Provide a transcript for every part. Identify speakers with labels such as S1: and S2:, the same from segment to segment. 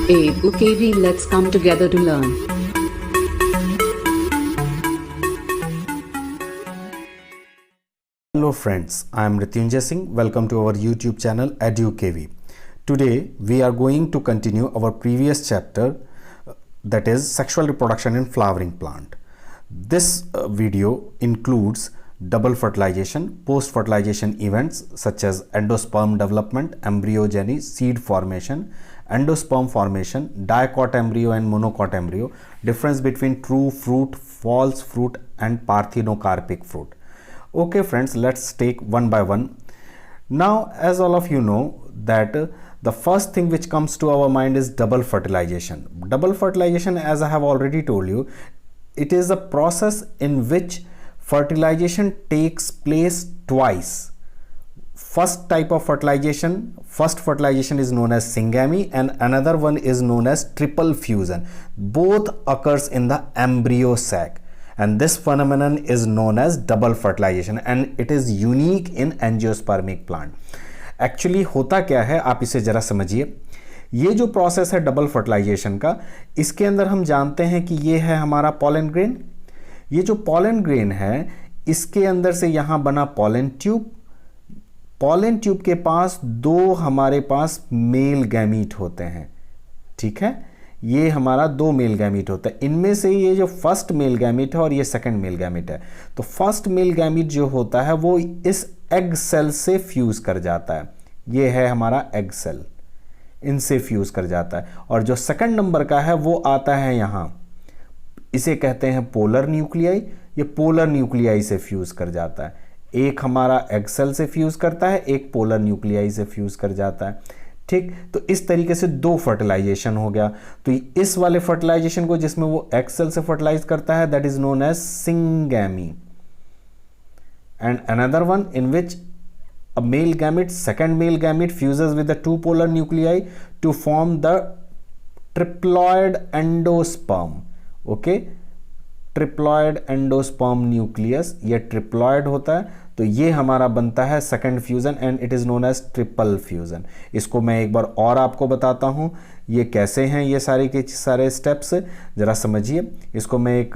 S1: AUKV, let's come together to learn.
S2: Hello friends, I am Rityunjay Singh. Welcome to our YouTube channel EduKV. Today we are going to continue our previous chapter, that is sexual reproduction in flowering plant. This video includes double fertilization, post-fertilization events such as endosperm development, embryogeny, seed formation, endosperm formation, dicot embryo and monocot embryo, difference between true fruit, false fruit and parthenocarpic fruit. Okay friends, let's take one by one. Now, as all of you know that the first thing which comes to our mind is double fertilization. Double fertilization, as I have already told you, it is a process in which fertilization takes place twice. First type of fertilization, first fertilization is known as syngamy and another one is known as triple fusion. Both occurs in the embryo sac. And this phenomenon is known as double fertilization and it is unique in angiospermic plant. Actually होता क्या है, आप इसे जरा समझिए. ये जो process है डबल फर्टिलाइजेशन का, इसके अंदर हम जानते हैं कि ये है हमारा पॉलन ग्रेन. ये जो पॉलन ग्रेन है, इसके अंदर से यहाँ बना पॉलन ट्यूब. पॉलन ट्यूब के पास दो हमारे पास मेल गैमीट होते हैं. ठीक है, ये हमारा दो मेल गैमीट होता है. इनमें से ये जो फर्स्ट मेल गैमीट है और ये सेकंड मेल गैमीट है. तो फर्स्ट मेल गैमीट जो होता है वो इस एग सेल से फ्यूज कर जाता है. ये है हमारा एग सेल, इनसे फ्यूज कर जाता है. और जो सेकंड नंबर का है वो आता है यहां, इसे कहते हैं पोलर न्यूक्लियाई. ये पोलर न्यूक्लियाई से फ्यूज कर जाता है. एक हमारा एग सेल से फ्यूज करता है, एक पोलर न्यूक्लियाई से फ्यूज कर जाता है. ठीक, तो इस तरीके से दो फर्टिलाइजेशन हो गया. तो इस वाले फर्टिलाइजेशन को जिसमें वो एग सेल से फर्टिलाइज करता है, that is known as syngamy. And another one in which a male gamete, second male gamete fuses with the two polar nuclei to form the triploid endosperm. Okay, triploid endosperm nucleus, ये triploid होता है. तो ये हमारा बनता है second fusion and it is known as triple fusion. इसको मैं एक बार और आपको बताता हूँ ये कैसे हैं, ये सारे के सारे स्टेप्स जरा समझिए. इसको मैं एक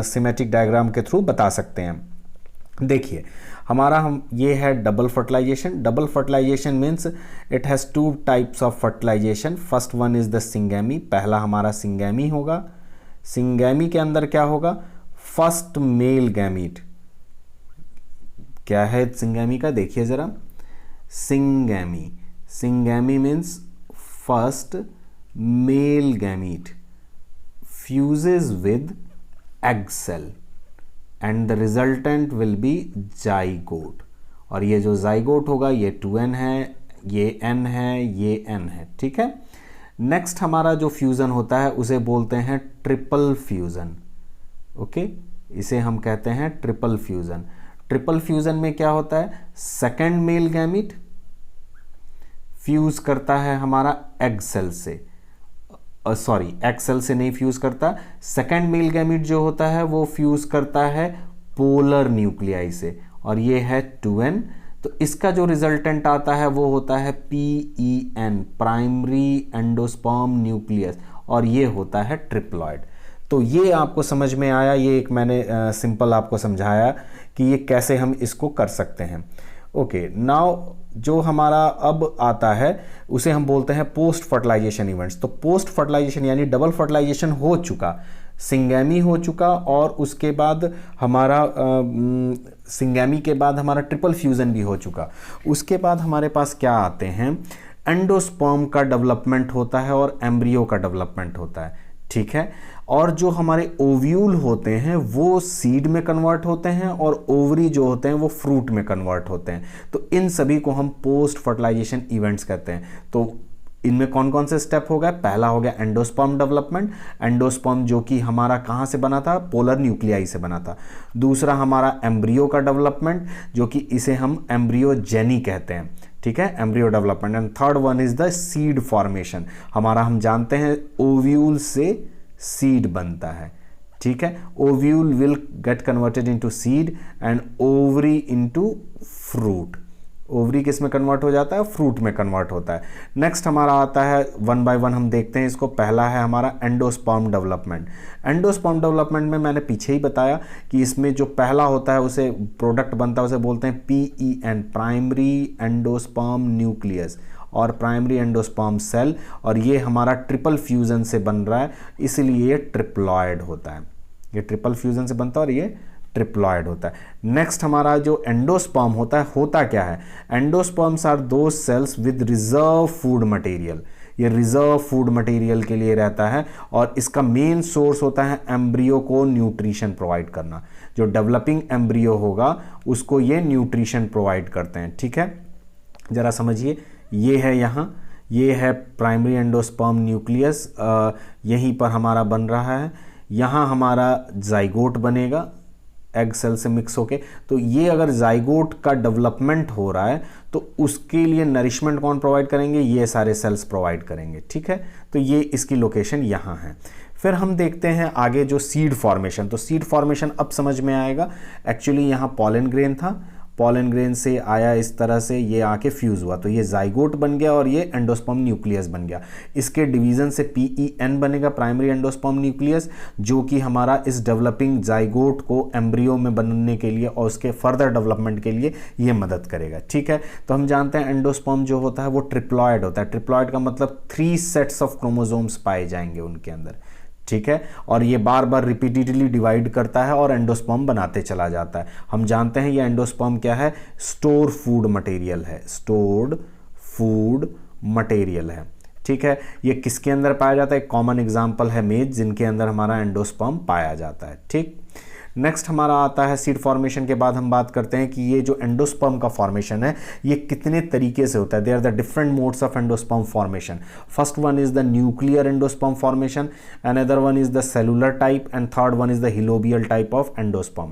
S2: सिमेटिक डायग्राम के थ्रू बता सकते हैं. देखिए हमारा ये है double fertilisation. Double fertilisation means it has two types of fertilisation. First one is the syngamy. पहला हमारा सिंगैमी होगा. सिंगैमी के अंदर क्या होगा, फर्स्ट मेल गैमीट. क्या है सिंगैमी का, देखिए जरा. Syngamy, syngamy means first male gamete fuses with egg cell and the resultant will be zygote. और ये जो zygote होगा ये 2n है, ये n है, ये n है. ठीक है. नेक्स्ट हमारा जो फ्यूजन होता है उसे बोलते हैं ट्रिपल फ्यूजन. ओके, इसे हम कहते हैं ट्रिपल फ्यूजन. ट्रिपल फ्यूजन में क्या होता है, सेकेंड मेल गैमीट फ्यूज करता है हमारा एग सेल से. सॉरी, एग सेल से नहीं फ्यूज करता. सेकेंड मेल गैमीट जो होता है वो फ्यूज करता है पोलर न्यूक्लियाई से और ये है 2n. तो इसका जो रिजल्टेंट आता है वो होता है PEN, प्राइमरी एंडोस्पर्म न्यूक्लियस, और ये होता है ट्रिप्लॉइड. तो ये आपको समझ में आया. ये एक मैंने सिंपल आपको समझाया कि ये कैसे हम इसको कर सकते हैं. ओके, नाउ जो हमारा अब आता है उसे हम बोलते हैं पोस्ट फर्टिलाइजेशन इवेंट्स. तो पोस्ट फर्टिलाइजेशन यानी डबल फर्टिलाइजेशन हो चुका, सिंगैमी हो चुका और उसके बाद हमारा सिंगैमी के बाद हमारा ट्रिपल फ्यूजन भी हो चुका. उसके बाद हमारे पास क्या आते हैं, एंडोस्पर्म का डेवलपमेंट होता है और एम्ब्रियो का डेवलपमेंट होता है. ठीक है. और जो हमारे ओव्यूल होते हैं वो सीड में कन्वर्ट होते हैं और ओवरी जो होते हैं वो फ्रूट में कन्वर्ट होते हैं. तो इन सभी को हम पोस्ट फर्टिलाइजेशन इवेंट्स कहते हैं. तो इनमें कौन कौन से स्टेप हो गए, पहला हो गया एंडोस्पर्म डेवलपमेंट. एंडोस्पर्म जो कि हमारा कहाँ से बना था, पोलर न्यूक्लियाई से बना था. दूसरा हमारा एम्ब्रियो का डेवलपमेंट जो कि इसे हम एम्ब्रियोजेनी कहते हैं. ठीक है, embryo development. And third one is the seed formation. हमारा हम जानते हैं ओव्यूल से सीड बनता है. ठीक है, ovule will get converted into seed and ovary into fruit. Ovary किस में कन्वर्ट हो जाता है, फ्रूट में कन्वर्ट होता है। नेक्स्ट हमारा आता है, वन बाय वन हम देखते हैं इसको। पहला है हमारा एंडोस्पर्म डेवलपमेंट। एंडोस्पर्म डेवलपमेंट में मैंने पीछे ही बताया कि इसमें जो पहला होता है उसे प्रोडक्ट बनता है, उसे बोलते हैं PEN, प्राइमरी एंडोस्पर्म न्यूक्लियस और प्राइमरी एंडोस्पर्म सेल, और ये हमारा ट्रिपल फ्यूजन से बन रहा है, इसलिए ये ट्रिप्लॉयड होता है। ये ट्रिपल फ्यूजन से बनता है और ये ट्रिप्लॉयड होता है। नेक्स्ट हमारा जो एंडोस्पर्म होता है, होता क्या है, एंडोस्पर्म्स आर दो cells with reserve food material. ये रिजर्व फूड मटेरियल के लिए रहता है और इसका मेन सोर्स होता है एम्ब्रियो को न्यूट्रिशन प्रोवाइड करना। जो डेवलपिंग एम्ब्रियो होगा उसको ये न्यूट्रिशन प्रोवाइड करते हैं। ठीक है, जरा समझिए, ये है यहाँ, ये है प्राइमरी एंडोस्पर्म न्यूक्लियस, यहीं पर हमारा बन रहा है। यहाँ हमारा जाइगोट बनेगा एग सेल से मिक्स होके। तो ये अगर जाइगोट का डेवलपमेंट हो रहा है तो उसके लिए नरिशमेंट कौन प्रोवाइड करेंगे, ये सारे सेल्स प्रोवाइड करेंगे। ठीक है, तो ये इसकी लोकेशन यहाँ है। फिर हम देखते हैं आगे जो सीड फॉर्मेशन। तो सीड फॉर्मेशन अब समझ में आएगा। एक्चुअली यहाँ पॉलन ग्रेन था, पॉलन ग्रेन से आया इस तरह से, ये आके फ्यूज हुआ तो ये जाइगोट बन गया और ये एंडोस्पर्म न्यूक्लियस बन गया। इसके डिवीजन से PEN बनेगा, प्राइमरी एंडोस्पर्म न्यूक्लियस, जो कि हमारा इस डेवलपिंग जाइगोट को एम्ब्रियो में बनने के लिए और उसके फर्दर डेवलपमेंट के लिए ये मदद करेगा। ठीक है, तो हम जानते हैं एंडोस्पर्म जो होता है वो ट्रिप्लॉयड होता है। ट्रिप्लॉयड का मतलब 3 सेट्स ऑफ क्रोमोसोम्स पाए जाएंगे उनके अंदर। ठीक है, और ये बार बार रिपीटेडली डिवाइड करता है और एंडोस्पर्म बनाते चला जाता है। हम जानते हैं ये एंडोस्पर्म क्या है, स्टोर फूड मटेरियल है, स्टोर्ड फूड मटेरियल है। ठीक है, ये किसके अंदर पाया जाता है, एक कॉमन एग्जांपल है मेज, जिनके अंदर हमारा एंडोस्पर्म पाया जाता है। ठीक, नेक्स्ट हमारा आता है सीड फॉर्मेशन के बाद हम बात करते हैं कि ये जो एंडोस्पर्म का फॉर्मेशन है ये कितने तरीके से होता है। There are the different modes of endosperm formation. First one is the nuclear endosperm formation, another one is the cellular type, and third one is the helobial type of endosperm.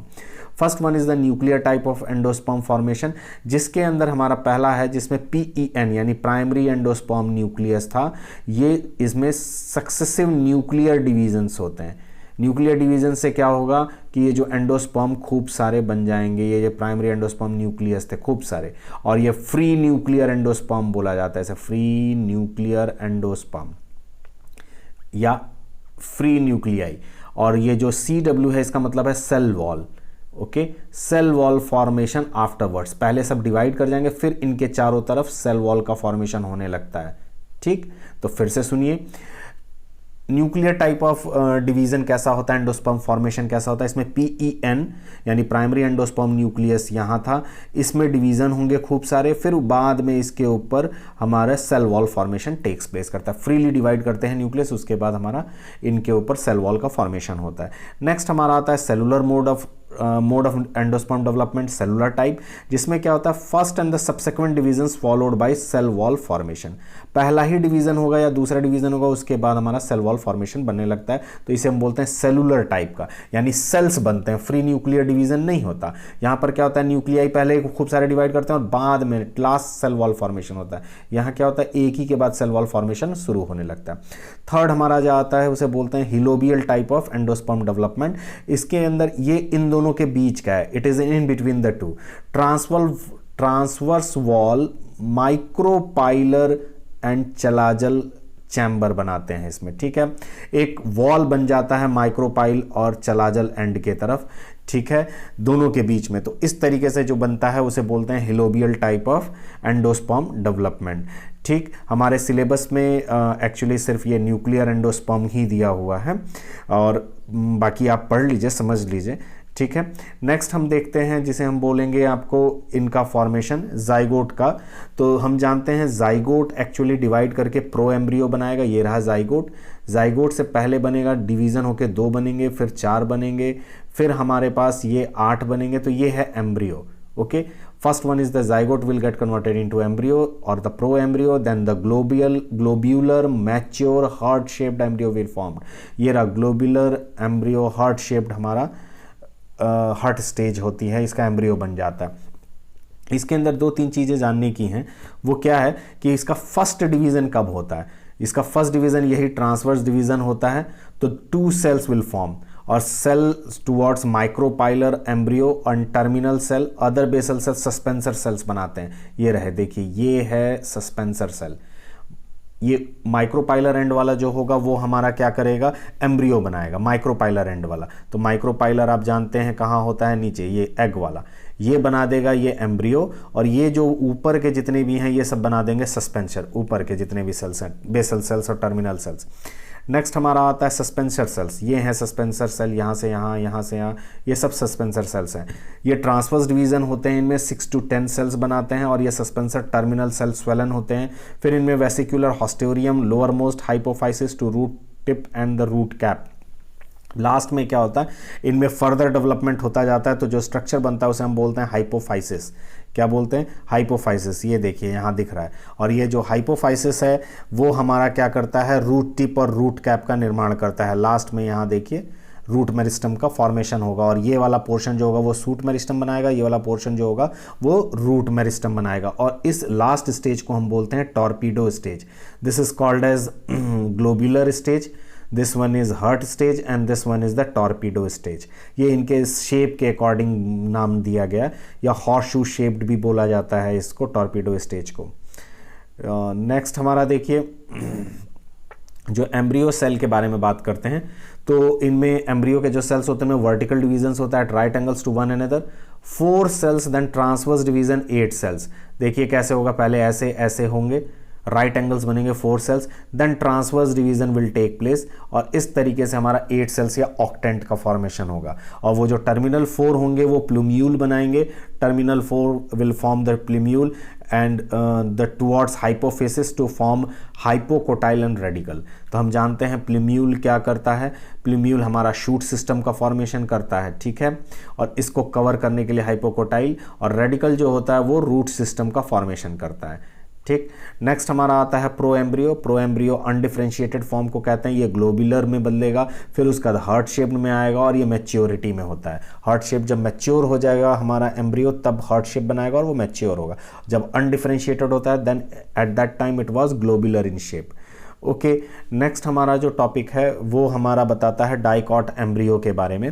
S2: First one is the nuclear type of endosperm formation, जिसके अंदर हमारा पहला है जिसमें PEN यानी primary endosperm nucleus था। ये इसमें सक्सेसिव न्यूक्लियर डिवीजन्स होते हैं। न्यूक्लियर डिवीजन से क्या होगा कि ये जो एंडोस्पर्म खूब सारे बन जाएंगे, ये जो प्राइमरी एंडोस्पर्म न्यूक्लियस थे खूब सारे, और ये फ्री न्यूक्लियर एंडोस्पर्म बोला जाता है, ऐसे फ्री न्यूक्लियर एंडोस्पर्म या फ्री न्यूक्लियाई। और ये जो CW है इसका मतलब है cell wall. Okay, cell wall formation afterwards, पहले सब डिवाइड कर जाएंगे फिर इनके चारों तरफ सेल वॉल का फॉर्मेशन होने लगता है। ठीक, तो फिर से सुनिए, न्यूक्लियर टाइप ऑफ डिवीजन कैसा होता है, एंडोस्पर्म फॉर्मेशन कैसा होता है। इसमें PEN यानी प्राइमरी एंडोस्पर्म न्यूक्लियस यहाँ था, इसमें डिवीजन होंगे खूब सारे, फिर बाद में इसके ऊपर हमारा cell wall formation takes place करता है। फ्रीली डिवाइड करते हैं न्यूक्लियस, उसके बाद हमारा इनके ऊपर सेल वॉल का फॉर्मेशन होता है। नेक्स्ट हमारा आता है cellular mode of endosperm development, cellular type, जिसमें क्या होता है first and the subsequent divisions followed by cell wall formation. पहला ही डिवीजन होगा या दूसरा डिवीजन होगा, उसके बाद हमारा सेल वॉल फॉर्मेशन बनने लगता है, तो इसे हम बोलते हैं सेलुलर टाइप का, यानी सेल्स बनते हैं, फ्री न्यूक्लियर डिवीजन नहीं होता। यहाँ पर क्या होता है, न्यूक्लियाई पहले खूब सारे डिवाइड करते हैं और बाद में लास्ट सेल वॉल फॉर्मेशन होता है। यहाँ क्या होता है, एक ही के बाद सेल वॉल फॉर्मेशन शुरू होने लगता है। थर्ड हमारा जो आता है उसे बोलते हैं हिलोबियल टाइप ऑफ एंडोस्पर्म डेवलपमेंट। इसके अंदर ये इन दोनों के बीच का है, it is in between the two. Transverse wall, micropylar and चलाजल chamber बनाते हैं इसमें। ठीक है, एक वॉल बन जाता है माइक्रोपाइल और चलाजल एंड के तरफ, ठीक है, दोनों के बीच में। तो इस तरीके से जो बनता है उसे बोलते हैं हिलोबियल टाइप ऑफ एंडोस्पर्म डेवलपमेंट। ठीक, हमारे सिलेबस में एक्चुअली सिर्फ ये न्यूक्लियर एंडोस्पर्म ही दिया हुआ है और बाकी आप पढ़ लीजिए, समझ लीजिए। ठीक है, नेक्स्ट हम देखते हैं जिसे हम बोलेंगे आपको इनका फॉर्मेशन जाइगोट का। तो हम जानते हैं जाइगोट एक्चुअली डिवाइड करके प्रो एम्ब्रियो बनाएगा, ये रहा जाइगोट। जाइगोट से पहले बनेगा, डिवीज़न होके 2 बनेंगे, फिर 4 बनेंगे, फिर हमारे पास ये 8 बनेंगे, तो ये है embryo. Okay, first one is the zygote will get converted into embryo और the pro embryo, then the globular mature heart shaped embryo will formed. ये रहा ग्लोब्यूलर एम्ब्रियो, हार्ट शेप्ड हमारा हार्ट स्टेज होती है, इसका एम्ब्रियो बन जाता है। इसके अंदर 2-3 चीज़ें जानने की हैं, वो क्या है कि इसका फर्स्ट डिवीज़न कब होता है। इसका फर्स्ट डिवीज़न यही ट्रांसवर्स डिवीज़न होता है, तो 2 सेल्स विल फॉर्म, और cell towards micropylar embryo end terminal cell, other basal cell suspensor cells बनाते हैं। ये रहे, देखिए ये है सस्पेंसर सेल। ये माइक्रोपाइलर एंड वाला जो होगा वो हमारा क्या करेगा, एम्ब्रियो बनाएगा, माइक्रोपाइलर एंड वाला। तो माइक्रोपाइलर आप जानते हैं कहाँ होता है, नीचे, ये एग वाला, ये बना देगा ये एम्ब्रियो, और ये जो ऊपर के जितने भी हैं ये सब बना देंगे सस्पेंसर, ऊपर के जितने भी सेल्स हैं, बेसल सेल्स और टर्मिनल सेल्स। नेक्स्ट हमारा आता है सस्पेंसर सेल्स। ये हैं सस्पेंसर सेल, यहाँ से यहाँ, यहाँ से यहाँ, ये सब सस्पेंसर सेल्स हैं। ये ट्रांसवर्स डिवीजन होते हैं, इनमें 6 to 10 सेल्स बनाते हैं, और ये सस्पेंसर टर्मिनल सेल स्वेलन होते हैं। फिर इनमें vesicular haustorium, lower most hypophysis to root tip and the root cap. Last में क्या होता है, इनमें फर्दर डेवलपमेंट होता जाता है, तो जो स्ट्रक्चर बनता है उसे हम बोलते हैं हाइपोफाइसिस। क्या बोलते हैं, हाइपोफाइसिस। ये देखिए यहाँ दिख रहा है, और ये जो हाइपोफाइसिस है वो हमारा क्या करता है, रूट टिप और रूट कैप का निर्माण करता है। लास्ट में यहाँ देखिए रूट मेरिस्टम का फॉर्मेशन होगा, और ये वाला पोर्शन जो होगा वो सूट मेरिस्टम बनाएगा, ये वाला पोर्शन जो होगा वो रूट मेरिस्टम बनाएगा। और इस लास्ट स्टेज को हम बोलते हैं torpedo stage. This is called as globular stage, this one is heart stage and this one is the torpedo stage. ये इनके शेप के अकॉर्डिंग नाम दिया गया, या हॉर्स-शू शेप्ड भी बोला जाता है इसको, टॉर्पीडो स्टेज को। नेक्स्ट हमारा देखिए जो एम्ब्रियो सेल के बारे में बात करते हैं, तो इनमें एम्ब्रियो के जो सेल्स होते हैं वर्टिकल डिवीजन होता है at right angles to one another, 4 cells, then transverse division 8 cells. देखिए कैसे होगा, पहले ऐसे ऐसे होंगे, राइट एंगल्स बनेंगे 4 cells, then transverse division will take place, और इस तरीके से हमारा 8 सेल्स या ऑक्टेंट का फॉर्मेशन होगा। और वो जो टर्मिनल 4 होंगे वो प्लूम्यूल बनाएंगे, terminal 4 will form the plumule and the towards hypophysis to form hypocotyl and radicle. तो हम जानते हैं प्लूम्यूल क्या करता है, प्लूम्यूल हमारा शूट सिस्टम का फॉर्मेशन करता है, ठीक है, और इसको कवर करने के लिए हाइपोकोटाइल, और रेडिकल जो होता है वो रूट सिस्टम का फॉर्मेशन करता है, ठीक। नेक्स्ट हमारा आता है pro embryo. Pro embryo undifferentiated form को कहते हैं, ये ग्लोबुलर में बदलेगा, फिर उसका हार्ट शेप में आएगा, और ये मैच्योरिटी में होता है। हार्ट शेप जब मैच्योर हो जाएगा हमारा एम्ब्रियो तब हार्ट शेप बनाएगा और वो मैच्योर होगा। जब अनडिफरेंशिएटेड होता है then at that time it was globular in shape. Okay, next हमारा जो टॉपिक है वो हमारा बताता है डाइकॉट एम्ब्रियो के बारे में।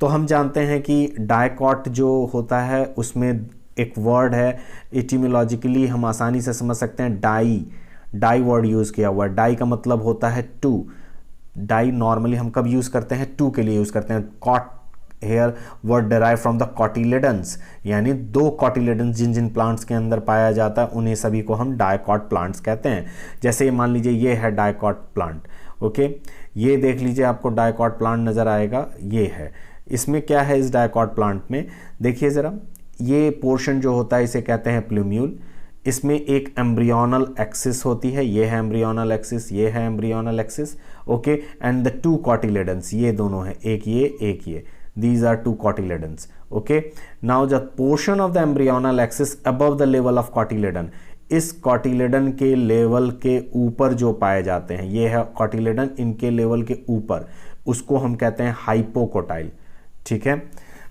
S2: तो हम जानते हैं कि डाइकॉट जो होता है उसमें एक वर्ड है, एटिमोलॉजिकली हम आसानी से समझ सकते हैं, डाई वर्ड यूज़ किया हुआ है। डाई का मतलब होता है टू। डाई नॉर्मली हम कब यूज़ करते हैं, टू के लिए यूज़ करते हैं। Cot here word derive from the cotyledons, यानी 2 कॉटिलेडन्स जिन जिन प्लांट्स के अंदर पाया जाता है उन्हें सभी को हम डाइकॉट प्लांट्स कहते हैं। जैसे मान लीजिए ये है डाइकॉट प्लांट, ओके, ये देख लीजिए आपको डाइकॉट प्लांट नज़र आएगा, ये है। इसमें क्या है इस डाइकॉट प्लांट में, देखिए ज़रा, ये पोर्शन जो होता है इसे कहते हैं प्लूम्यूल। इसमें एक एम्ब्रियोनल एक्सिस होती है, ये है एम्ब्रियोनल एक्सिस, ये है embryonal axis, okay, and the 2 cotyledons, ये दोनों हैं, एक ये, these are 2 cotyledons, okay। now the portion of the embryonal axis above the level of cotyledon, इस कॉटिलेडन के लेवल के ऊपर जो पाए जाते हैं, ये है कॉटिलेडन, इनके लेवल के ऊपर, उसको हम कहते हैं हाइपोकोटाइल, ठीक है,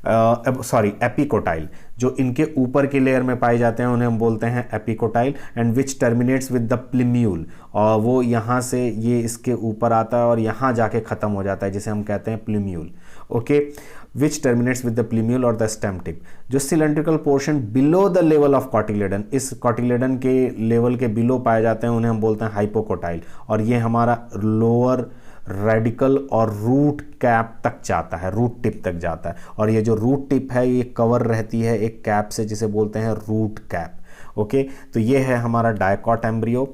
S2: सॉरी एपिकोटाइल। जो इनके ऊपर की लेयर में पाए जाते हैं उन्हें हम बोलते हैं epicotyl, and which terminates with the plumule, और वो यहाँ से ये इसके ऊपर आता है और यहाँ जाके ख़त्म हो जाता है, जिसे हम कहते हैं plumule, okay, which terminates with the plumule और द स्टेम टिप। जो cylindrical portion below the level of cotyledon, इस कॉटिलेडन के लेवल के बिलो पाए जाते हैं उन्हें हम बोलते हैं हाइपोकोटाइल, और ये हमारा लोअर रेडिकल और रूट कैप तक जाता है, रूट टिप तक जाता है। और ये जो रूट टिप है ये कवर रहती है एक कैप से जिसे बोलते हैं रूट कैप, ओके। तो ये है हमारा डाइकॉट एम्ब्रियो।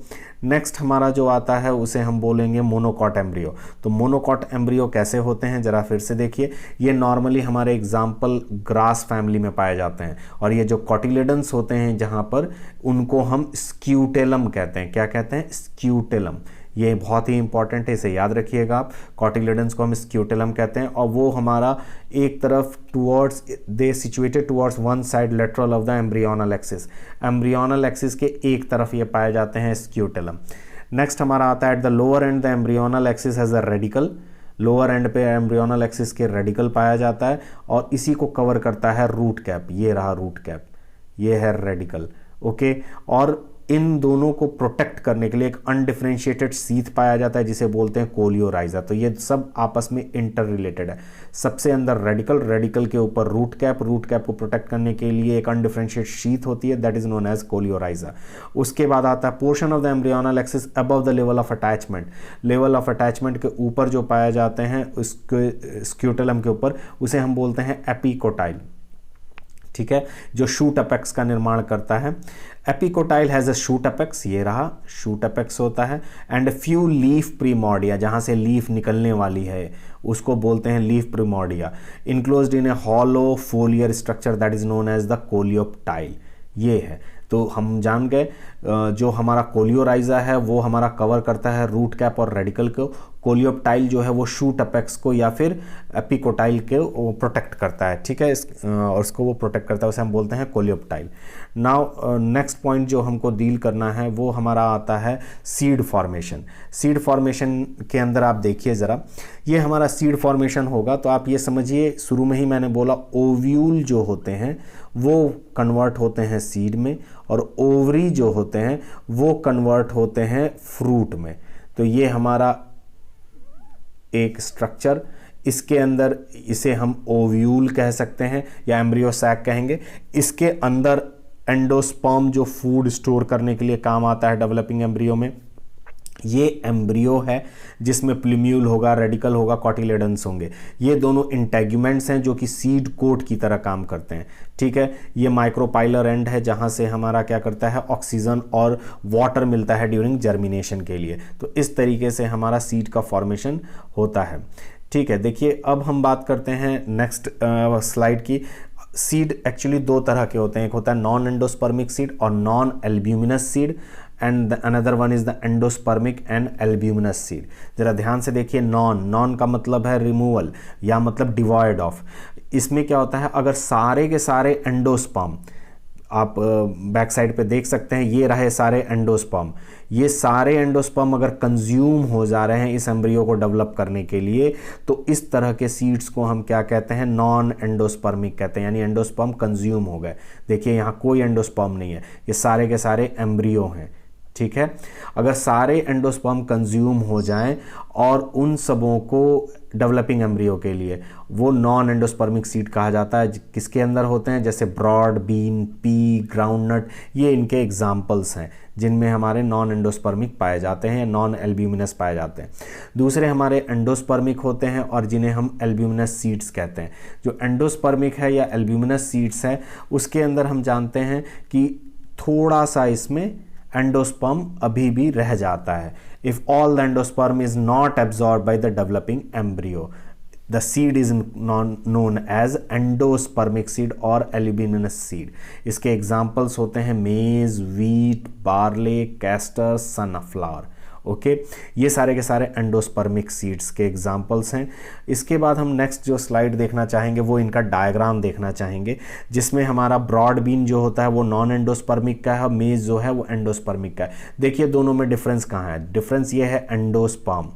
S2: नेक्स्ट हमारा जो आता है उसे हम बोलेंगे मोनोकॉट एम्ब्रियो। तो मोनोकॉट एम्ब्रियो कैसे होते हैं जरा फिर से देखिए, ये नॉर्मली हमारे एग्जाम्पल ग्रास फैमिली में पाए जाते हैं, और ये जो कॉटिलेडन्स होते हैं जहाँ पर, उनको हम स्क्यूटेलम कहते हैं। क्या कहते हैं, स्क्यूटेलम। ये बहुत ही इंपॉर्टेंट है, इसे याद रखिएगा आप। कॉटिलेडन्स को हम स्क्यूटेलम कहते हैं, और वो हमारा एक तरफ towards, they situated towards one side lateral of the embryonal axis. Embryonal axis के एक तरफ ये पाए जाते हैं स्क्यूटेलम। नेक्स्ट हमारा आता है at the lower and the embryonal axis has a radical. Lower and पे एम्ब्रियोनल एक्सिस के रेडिकल पाया जाता है, और इसी को कवर करता है रूट कैप। ये रहा रूट कैप, ये है रेडिकल, ओके। और इन दोनों को प्रोटेक्ट करने के लिए एक अनडिफरेंशिएटेड सीथ पाया जाता है जिसे बोलते हैं कोलियोराइजा। तो ये सब आपस में इंटर रिलेटेड है। सबसे अंदर रेडिकल, रेडिकल के ऊपर रूट कैप को प्रोटेक्ट करने के लिए एक अनडिफरेंशिएटेड शीथ होती है, that is known as coleorhiza. उसके बाद आता है portion of the embryonal axis above the level of attachment. Level of attachment के ऊपर जो पाए जाते हैं उसके स्क्यूटेलम के ऊपर, उसे हम बोलते हैं एपिकोटाइल। ठीक है, जो शूट अपेक्स का निर्माण करता है। Epicotyl has a shoot apex, ये रहा शूट अपेक्स होता है, एंड फ्यू लीफ प्रीमोर्डिया, जहाँ से लीफ निकलने वाली है उसको बोलते हैं leaf primordia, enclosed in a hollow foliar structure that is known as the coleoptile. ये है, तो हम जान गए जो हमारा कोलियोराइजा है वो हमारा कवर करता है रूट कैप और रेडिकल को, कोलियोप्टाइल जो है वो शूट अपेक्स को या फिर एपिकोटाइल को प्रोटेक्ट करता है। ठीक है, और उसको वो प्रोटेक्ट करता है, उसे हम बोलते हैं कोलियोप्टाइल। नाउ नेक्स्ट पॉइंट जो हमको डील करना है वो हमारा आता है सीड फॉर्मेशन। सीड फॉर्मेशन के अंदर आप देखिए ज़रा, ये हमारा सीड फॉर्मेशन होगा तो आप ये समझिए, शुरू में ही मैंने बोला ओव्यूल जो होते हैं वो कन्वर्ट होते हैं सीड में, और ओवरी जो होते हैं वो कन्वर्ट होते हैं फ्रूट में। तो ये हमारा एक स्ट्रक्चर, इसके अंदर इसे हम ओव्यूल कह सकते हैं या एम्ब्रियो सैक कहेंगे। इसके अंदर एंडोस्पर्म जो फूड स्टोर करने के लिए काम आता है डेवलपिंग एम्ब्रियो में। ये एम्ब्रियो है जिसमें प्लूम्यूल होगा, रेडिकल होगा, कॉटिलेडन्स होंगे। ये दोनों इंटेग्यूमेंट्स हैं जो कि सीड कोट की तरह काम करते हैं। ठीक है, ये माइक्रोपाइलर एंड है जहां से हमारा क्या करता है, ऑक्सीजन और वाटर मिलता है ड्यूरिंग जर्मिनेशन के लिए। तो इस तरीके से हमारा सीड का फॉर्मेशन होता है। ठीक है, देखिए अब हम बात करते हैं नेक्स्ट स्लाइड की। सीड एक्चुअली दो तरह के होते हैं, एक होता है नॉन एंडोस्पर्मिक सीड और non albuminous seed, and another one is the endospermic and albuminous seed. जरा ध्यान से देखिए, नॉन का मतलब है रिमूवल या मतलब डिवॉइड ऑफ। इसमें क्या होता है, अगर सारे के सारे एंडोस्पर्म, आप बैक साइड पे देख सकते हैं, ये रहे सारे एंडोस्पर्म, ये सारे एंडोस्पर्म अगर कंज्यूम हो जा रहे हैं इस एम्ब्रियो को डेवलप करने के लिए, तो इस तरह के सीड्स को हम क्या कहते हैं, नॉन एंडोस्पर्मिक कहते हैं, यानी एंडोस्पर्म कंज्यूम हो गए। देखिए यहाँ कोई एंडोस्पर्म नहीं है, ये सारे के सारे एम्ब्रियो हैं। ठीक है, अगर सारे एंडोस्पर्म कंज्यूम हो जाएं और उन सबों को डेवलपिंग एम्ब्रियो के लिए, वो नॉन एंडोस्पर्मिक सीड कहा जाता है। किसके अंदर होते हैं, जैसे ब्रॉड बीन, पी, ग्राउंडनट, ये इनके एग्जाम्पल्स हैं जिनमें हमारे नॉन एंडोस्पर्मिक पाए जाते हैं, नॉन एल्ब्यूमिनस पाए जाते हैं। दूसरे हमारे एंडोस्पर्मिक होते हैं और जिन्हें हम एल्ब्यूमिनस सीड्स कहते हैं। जो एंडोस्पर्मिक है या एल्ब्यूमिनस सीड्स है उसके अंदर हम जानते हैं कि थोड़ा सा इसमें एंडोस्पर्म अभी भी रह जाता है। If all the endosperm is not absorb by the developing embryo, the seed is known as endospermic seed और एल्ब्यूमिनस सीड। इसके एग्जाम्पल्स होते हैं maize, wheat, barley, castor, sunflower. Okay, ये सारे के सारे एंडोस्पर्मिक सीड्स के एग्जाम्पल्स हैं। इसके बाद हम नेक्स्ट जो स्लाइड देखना चाहेंगे वो इनका डायग्राम देखना चाहेंगे, जिसमें हमारा ब्रॉड बीन जो होता है वो नॉन एंडोस्पर्मिक का है, मेज जो है वो एंडोस्पर्मिक का है। देखिए दोनों में डिफरेंस कहाँ है, डिफरेंस ये है एंडोस्पर्म,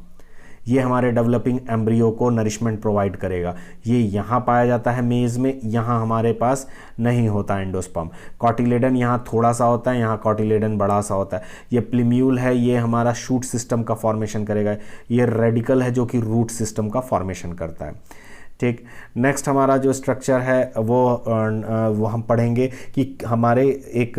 S2: ये हमारे डेवलपिंग एम्ब्रियो को नरिशमेंट प्रोवाइड करेगा, ये यहाँ पाया जाता है मेज में, यहाँ हमारे पास नहीं होता एंडोस्पर्म। कॉटिलेडन यहाँ थोड़ा सा होता है, यहाँ कॉटिलेडन बड़ा सा होता है। ये प्लूम्यूल है, ये हमारा शूट सिस्टम का फॉर्मेशन करेगा। ये रेडिकल है जो कि रूट सिस्टम का फॉर्मेशन करता है। ठीक, नेक्स्ट हमारा जो स्ट्रक्चर है वो हम पढ़ेंगे कि हमारे एक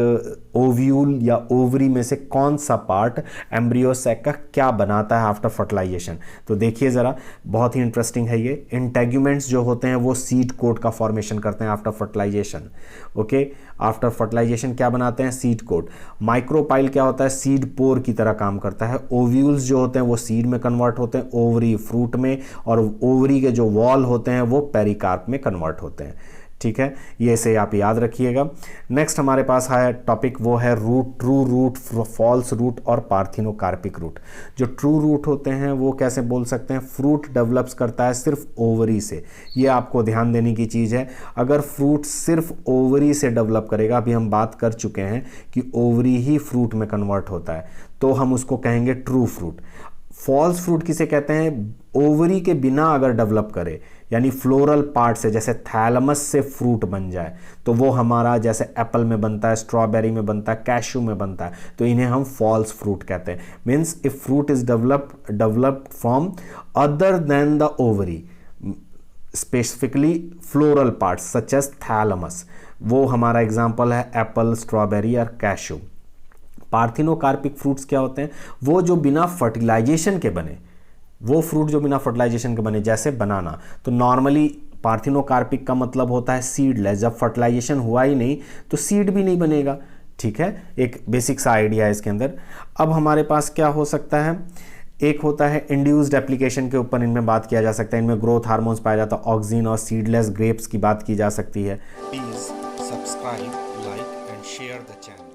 S2: ओव्यूल या ओवरी में से कौन सा पार्ट एम्ब्रियो सैक का क्या बनाता है आफ्टर फर्टिलाइजेशन। तो देखिए ज़रा, बहुत ही इंटरेस्टिंग है ये। इंटेग्यूमेंट्स जो होते हैं वो सीड कोट का फॉर्मेशन करते हैं after fertilisation. Okay, after fertilisation क्या बनाते हैं, सीड कोट। माइक्रोपाइल क्या होता है, सीड पोर की तरह काम करता है। ओव्यूल्स जो होते हैं वो सीड में कन्वर्ट होते हैं, ओवरी फ्रूट में, और ओवरी के जो वॉल होते हैं वो पेरिकार्प में कन्वर्ट होते हैं। ठीक है, ये से आप याद रखिएगा। नेक्स्ट हमारे पास है टॉपिक, वो है root, true root, false root और पार्थिनोकार्पिक रूट। जो ट्रू रूट होते हैं वो कैसे बोल सकते हैं, फ्रूट डेवलप्स करता है सिर्फ ओवरी से। ये आपको ध्यान देने की चीज़ है, अगर फ्रूट सिर्फ ओवरी से डेवलप करेगा, अभी हम बात कर चुके हैं कि ओवरी ही फ्रूट में कन्वर्ट होता है, तो हम उसको कहेंगे ट्रू फ्रूट। फॉल्स फ्रूट किसे कहते हैं? ओवरी के बिना अगर डेवलप करे, यानी फ्लोरल पार्ट से, जैसे थैलमस से फ्रूट बन जाए, तो वो हमारा जैसे एप्पल में बनता है, स्ट्रॉबेरी में बनता है, कैशू में बनता है, तो इन्हें हम फॉल्स फ्रूट कहते हैं। Means if fruit is developed from other than the ovary, specifically floral parts such as thalamus, वो हमारा एग्जाम्पल है एप्पल, स्ट्रॉबेरी और कैशू। पार्थिनोकार्पिक फ्रूट्स क्या होते हैं? वो जो बिना फर्टिलाइजेशन के बने, वो फ्रूट जो बिना फर्टिलाइजेशन के बने, जैसे बनाना। तो नॉर्मली पार्थिनोकार्पिक का मतलब होता है सीडलेस, जब फर्टिलाइजेशन हुआ ही नहीं तो सीड भी नहीं बनेगा। ठीक है, एक बेसिक सा आइडिया है इसके अंदर। अब हमारे पास क्या हो सकता है? एक होता है इंड्यूस्ड एप्लीकेशन के ऊपर इनमें बात किया जा सकता है, इनमें ग्रोथ हार्मोन्स पाया जाता है, ऑक्सिन और सीडलेस ग्रेप्स की बात की जा सकती है। Please subscribe, like and share the channel.